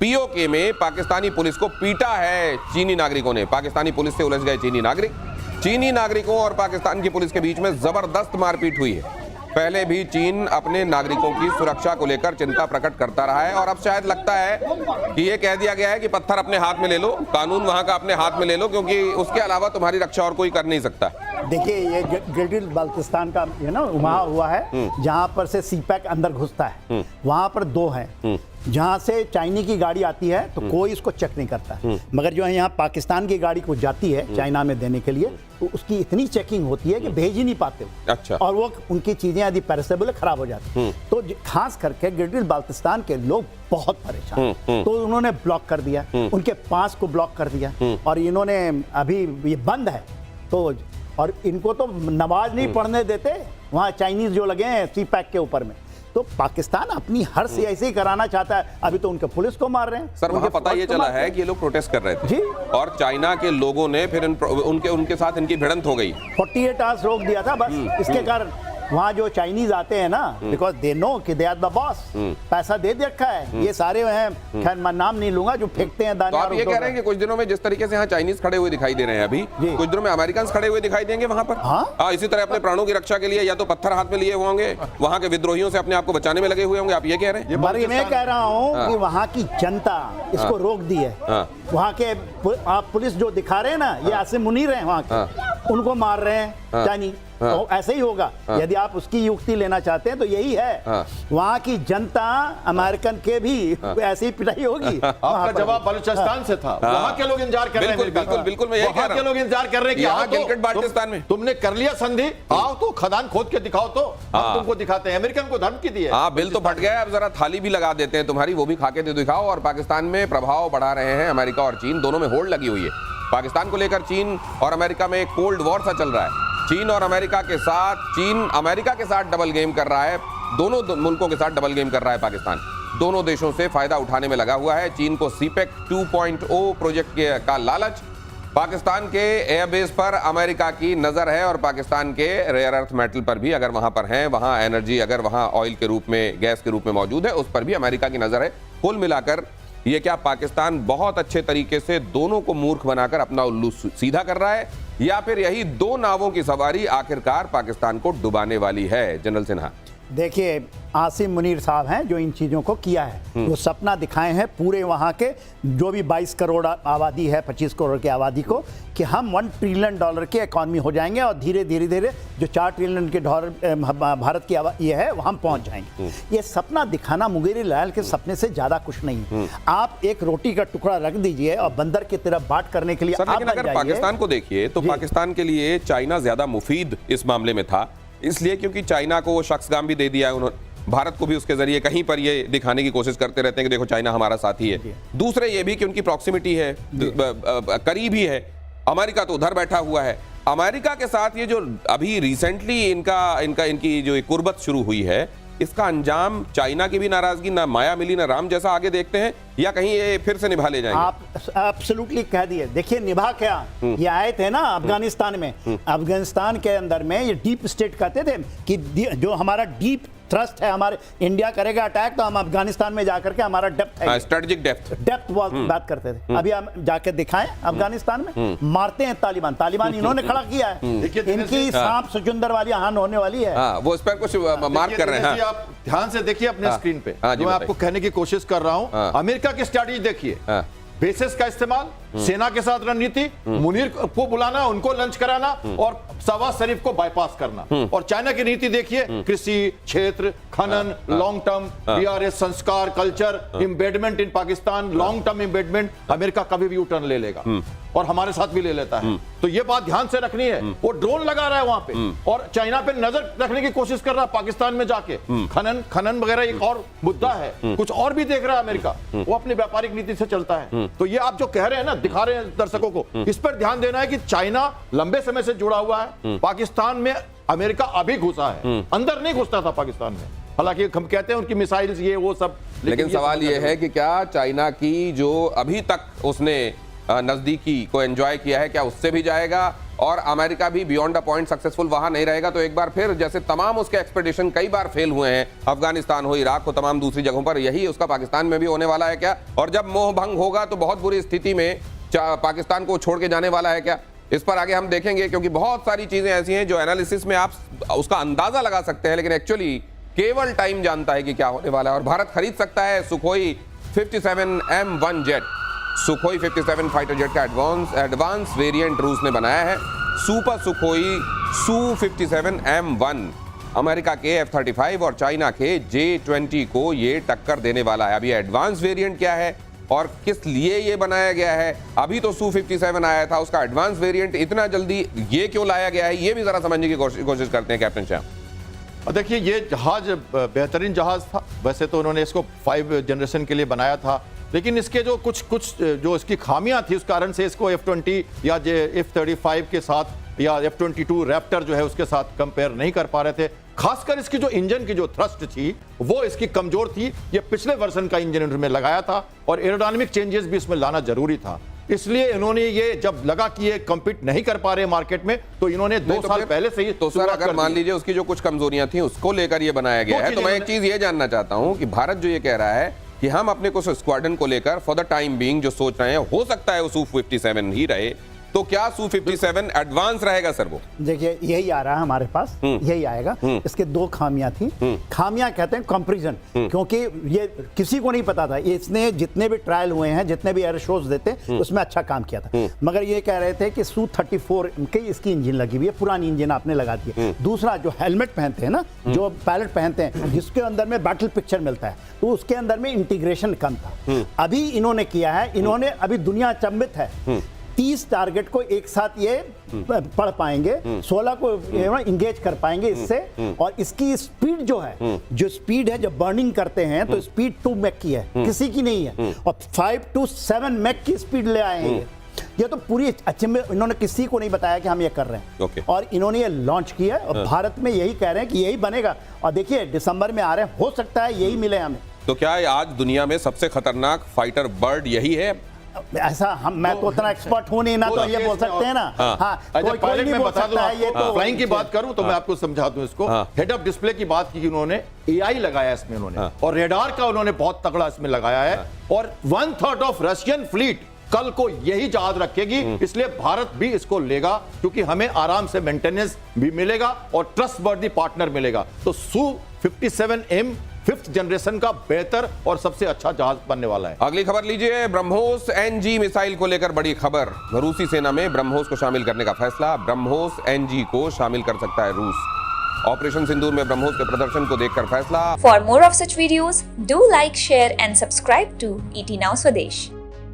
PoK में Pakistani police को पीटा है चीनी नागरिकों ने। पाकिस्तानी पुलिस से उलझ गए चीनी नागरिक। चीनी नागरिकों और पाकिस्तान की पुलिस के बीच में जबरदस्त मारपीट हुई है। पहले भी चीन अपने नागरिकों की सुरक्षा को लेकर चिंता प्रकट करता रहा है और अब शायद लगता है कि ये कह दिया गया है कि पत्थर अपने हाथ में ले लो, कानून वहां का अपने हाथ में ले लो, क्योंकि उसके अलावा तुम्हारी रक्षा और कोई कर नहीं सकता। देखिए, ये गिलगित बाल्टिस्तान का वहाँ हुआ है जहाँ पर से सीपैक अंदर घुसता है। वहाँ पर दो हैं, जहाँ से चाइना की गाड़ी आती है तो कोई इसको चेक नहीं करता, मगर जो है यहाँ पाकिस्तान की गाड़ी को जाती है चाइना में देने के लिए, तो उसकी इतनी चेकिंग होती है कि भेज ही नहीं पाते। अच्छा। और वो उनकी चीजें यदि पेरिसेबल खराब हो जाती, तो खास करके गिलगित बाल्टिस्तान के लोग बहुत परेशान, तो उन्होंने ब्लॉक कर दिया, उनके पास को ब्लॉक कर दिया, और इन्होंने अभी ये बंद है तो, और इनको तो नमाज नहीं पढ़ने देते वहाँ चाइनीज जो लगे हैं सीपैक के ऊपर में। तो पाकिस्तान अपनी हर से ऐसे ही कराना चाहता है। अभी तो उनके पुलिस को मार रहे हैं सर। वहाँ पता ये चला है कि ये लोग प्रोटेस्ट कर रहे थे जी, और चाइना के लोगों ने फिर उनके साथ इनकी भिड़ंत हो गई। 48 आवर्स रोक दिया था बस इसके कारण। वहाँ जो चाइनीज आते हैं ना, बिकॉज दे नो कि दे आर द बॉस, पैसा दे रखा है, ये सारे हैं, खैर मैं नाम नहीं लूंगा, जो फेंकते हैं दाने। तो आप ये कह रहे हैं कि कुछ दिनों में जिस तरीके से यहाँ चाइनीज खड़े हुए दिखाई दे रहे हैं, अभी कुछ दिनों में अमेरिकन खड़े हुए दिखाई देंगे वहां पर। हाँ, इसी तरह अपने प्राणों की रक्षा के लिए या तो पत्थर हाथ में लिए हुए होंगे, वहां के विद्रोहियों से अपने आप को बचाने में लगे हुए होंगे। आप ये कह रहे हैं? मैं कह रहा हूँ कि वहाँ की जनता इसको रोक दी है। वहाँ के आप पुलिस जो दिखा रहे हैं ना, ये आसिम मुनीर हैं वहाँ के, उनको मार रहे हैं चाइनीज। तो ऐसे ही होगा यदि आप उसकी युक्ति लेना चाहते हैं तो यही है। वहाँ की जनता अमेरिकन के भी ऐसी पिटाई होगी। आपका जवाब बलूचिस्तान से था। वहाँ के लोग इंतजार कर रहे हैं। बिल्कुल बिल्कुल, मैं यही कह रहा हूं। के लोग इंतजार कर रहे हैं कि यहाँ गिलगित बाल्टिस्तान में तुमने कर लिया संधि, आओ तो खदान खोद के दिखाओ, तो हम तुमको दिखाते हैं। अमेरिकन को धमकी दी है। हाँ, बिल तो फट गया, अब जरा थाली भी लगा देते हैं तुम्हारी, वो भी खा के दे दिखाओ। और पाकिस्तान में प्रभाव बढ़ा रहे हैं अमेरिका और चीन, दोनों में होड़ लगी हुई है। पाकिस्तान को लेकर चीन और अमेरिका में एक कोल्ड वॉर सा चल रहा है। चीन अमेरिका के साथ डबल गेम कर रहा है, दोनों मुल्कों के साथ डबल गेम कर रहा है पाकिस्तान। दोनों देशों से फायदा उठाने में लगा हुआ है। चीन को सीपेक 2.0 प्रोजेक्ट का लालच, पाकिस्तान के एयरबेस पर अमेरिका की नजर है, और पाकिस्तान के रेयर अर्थ मेटल पर भी, अगर वहां पर है, वहां एनर्जी अगर वहां ऑयल के रूप में, गैस के रूप में मौजूद है, उस पर भी अमेरिका की नजर है। कुल मिलाकर ये क्या पाकिस्तान बहुत अच्छे तरीके से दोनों को मूर्ख बनाकर अपना उल्लू सीधा कर रहा है, या फिर यही दो नावों की सवारी आखिरकार पाकिस्तान को डुबाने वाली है? जनरल सिन्हा, देखिए, आसिम मुनीर साहब हैं जो इन चीज़ों को किया है, वो सपना दिखाए हैं पूरे वहाँ के जो भी 22 करोड़ आबादी है, 25 करोड़ की आबादी को, कि हम $1 ट्रिलियन की इकॉनमी हो जाएंगे और धीरे धीरे जो 4 ट्रिलियन के डॉलर भारत की ये है, हम पहुँच जाएंगे। ये सपना दिखाना मुंगेरी लाल के सपने से ज़्यादा कुछ नहीं है। आप एक रोटी का टुकड़ा रख दीजिए और बंदर की तरफ बांट करने के लिए सर, लेकिन अगर पाकिस्तान को देखिए तो पाकिस्तान के लिए चाइना ज़्यादा मुफीद इस मामले में था, इसलिए क्योंकि चाइना को वो शख्सगाम भी दे दिया है उन्होंने, भारत को भी उसके जरिए कहीं पर ये दिखाने की कोशिश करते रहते हैं कि देखो चाइना हमारा साथी है। दूसरे ये भी कि उनकी प्रॉक्सिमिटी है, करीब ही है। अमेरिका तो उधर बैठा हुआ है। अमेरिका के साथ ये जो अभी रिसेंटली इनकी जो कुर्बत शुरू हुई है, इसका अंजाम चाइना की भी नाराजगी, ना माया मिली ना राम जैसा आगे देखते हैं, या कहीं ये फिर से निभा ले जाएंगे? आप एब्सोल्युटली कह दिए। देखिए, निभा क्या, ये आए थे ना अफगानिस्तान में, अफगानिस्तान के अंदर में ये डीप स्टेट कहते थे कि जो हमारा डीप थ्रस्ट है, हमारे इंडिया करेगा अटैक तो हम अफगानिस्तान में जाकर के हमारा डेप्थ है, स्ट्रेटेजिक डेप्थ बात करते थे। अभी हम जाके दिखाएं अफगानिस्तान में मारते हैं तालिबान इन्होंने खड़ा किया है। इनकी सांप सुचुंदर वाली हान होने वाली है। वो इस पर कुछ मार्क कर रहे हैं। आप ध्यान से देखिए अपने स्क्रीन पे, जो मैं आपको कहने की कोशिश कर रहा हूं। अमेरिका की स्ट्रैटेजी देखिए, बेसिस का इस्तेमाल, सेना के साथ रणनीति, मुनीर को बुलाना, उनको लंच कराना और शहबाज शरीफ को बाईपास करना। और चाइना की नीति देखिए, कृषि क्षेत्र, खनन, लॉन्ग टर्म बीआरएस, संस्कार, culture, embedment in Pakistan, long term embedment. America कभी भी यू टर्न ले लेगा और हमारे साथ भी ले लेता है। तो ये बात ध्यान से रखनी है। वो ड्रोन लगा रहा है वहां पे और चाइना पे नजर रखने की कोशिश कर रहा है पाकिस्तान में जाके। खनन वगैरह एक और मुद्दा है, कुछ और भी देख रहा है अमेरिका, वो अपनी व्यापारिक नीति से चलता है। तो ये आप जो कह रहे हैं ना, दिखा रहे हैं दर्शकों को, इस पर ध्यान देना है कि चाइना लंबे समय से जुड़ा हुआ है पाकिस्तान में। अमेरिका अभी घुसा है, अंदर नहीं घुसता था पाकिस्तान में। हालांकि हम कहते हैं उनकी मिसाइल्स ये वो सब, लेकिन सवाल ये है कि क्या चाइना की जो अभी तक उसने नजदीकी को एंजॉय किया है, क्या उससे भी जाएगा? और अमेरिका भी बियॉन्ड अ पॉइंट सक्सेसफुल वहां नहीं रहेगा तो एक बार फिर जैसे तमाम उसके एक्सपेडिशन कई बार फेल हुए हैं, अफगानिस्तान हो, इराक हो, तमाम दूसरी जगहों पर, यही उसका पाकिस्तान में भी होने वाला है क्या? और जब मोह भंग होगा तो बहुत बुरी स्थिति में पाकिस्तान को छोड़ के जाने वाला है क्या? इस पर आगे हम देखेंगे, क्योंकि बहुत सारी चीजें ऐसी हैं जो एनालिसिस में आप उसका अंदाजा लगा सकते हैं, लेकिन एक्चुअली केवल टाइम जानता है कि क्या होने वाला है। और भारत खरीद सकता है Sukhoi 57 M1 jet. Sukhoi 57 fighter jet का एडवांस वेरिएंट रूस ने बनाया है। Super Sukhoi Su-57 M1 America के F-35 और चाइना के J-20 को ये टक्कर देने वाला है। अब ये एडवांस वेरिएंट क्या है और किस लिए ये बनाया गया है? अभी तो Su-57 आया था, उसका एडवांस वेरिएंट इतना जल्दी ये क्यों लाया गया है, ये भी जरा समझने की कोशिश करते हैं कैप्टन श्याम। देखिए, ये जहाज बेहतरीन जहाज था। वैसे तो उन्होंने इसको 5 जनरेशन के लिए बनाया था, लेकिन इसके जो कुछ जो इसकी खामियां थी उस कारण से इसको F-20 या F-35 के साथ या F-22 रैप्टर जो है उसके साथ कंपेयर नहीं कर पा रहे थे। खासकर इसकी जो इंजन की जो थ्रस्ट थी वो इसकी कमजोर थी। ये पिछले वर्जन का इंजन इन्होंने लगाया था और एरोडायनामिक चेंजेस भी इसमें लाना जरूरी था। इसलिए इन्होंने ये जब लगा कि ये कम्पीट नहीं कर पा रहे मार्केट में, तो इन्होंने 2 साल पहले से ही तो सर अगर मान लीजिए उसकी जो कुछ कमजोरियां थी उसको लेकर ये बनाया गया है, तो मैं एक चीज ये जानना चाहता हूं कि भारत जो ये कह रहा है कि हम अपने कुछ स्क्वाड्रन को लेकर फॉर द टाइम बीइंग जो सोच रहे हैं, हो सकता है वो Su-57 ही रहे, तो क्या Su-57 एडवांस रहेगा सर? वो देखिए यही आ रहा है हमारे पास, यही आएगा। इसके 2 खामियां थी। खामियां कहते हैं कंपैरिजन, क्योंकि ये किसी को नहीं पता था। इसने जितने भी ट्रायल हुए हैं, जितने भी एयर शोज देते उसमें अच्छा काम किया था, मगर ये कह रहे थे कि Su-34 की इसकी इंजन लगी हुई है, पुरानी इंजन आपने लगा दी है। दूसरा, जो हेलमेट पहनते हैं ना, जो पायलट पहनते हैं, जिसके अंदर में बैटल पिक्चर मिलता है, तो उसके अंदर में इंटीग्रेशन कम था। अभी इन्होंने किया है, इन्होंने अभी दुनिया अचंभित है, 30 टारगेट को एक साथ ये पढ़ पाएंगे, 16 को इंगेज कर पाएंगे इससे। और इसकी स्पीड जो है, जो स्पीड है, जब बर्निंग करते हैं तो स्पीड 2 मैक की है, किसी की नहीं है। और 5 to 7 मैक की स्पीड ले आए हैं ये तो पूरी अच्छे में इन्होंने किसी को नहीं बताया कि हम ये कर रहे हैं। और इन्होंने ये लॉन्च किया और भारत में यही कह रहे हैं कि यही बनेगा। और देखिए दिसंबर में आ रहे हैं, हो सकता है यही मिले हमें। तो क्या आज दुनिया में सबसे खतरनाक फाइटर बर्ड यही है? ऐसा मैं तो उतना एक्सपर्ट हूं नहीं ना, तो ये बोल सकते हैं ना। हाँ, कोई नहीं बोल सकता है। ये तो फ्लाइंग की बात करूं तो मैं आपको समझा दूं इसको। हेड अप डिस्प्ले की बात की उन्होंने, AI लगाया इसमें उन्होंने, और रेडार का उन्होंने बहुत तगड़ा इसमें लगाया है। और 1/3 ऑफ रशियन फ्लीट कल को यही जहाज रखेगी, इसलिए भारत भी इसको लेगा, क्योंकि हमें आराम से मेंटेनेंस भी मिलेगा और ट्रस्टवर्दी पार्टनर मिलेगा। तो Su-57M 5th जनरेशन का बेहतर और सबसे अच्छा जहाज बनने वाला है। अगली खबर लीजिए, ब्रह्मोस NG मिसाइल को लेकर बड़ी खबर। रूसी सेना में ब्रह्मोस को शामिल करने का फैसला। ब्रह्मोस NG को शामिल कर सकता है रूस। ऑपरेशन सिंदूर में ब्रह्मोस के प्रदर्शन को देखकर फैसला। For more of such videos, do like, share and subscribe to ET Now Swadesh.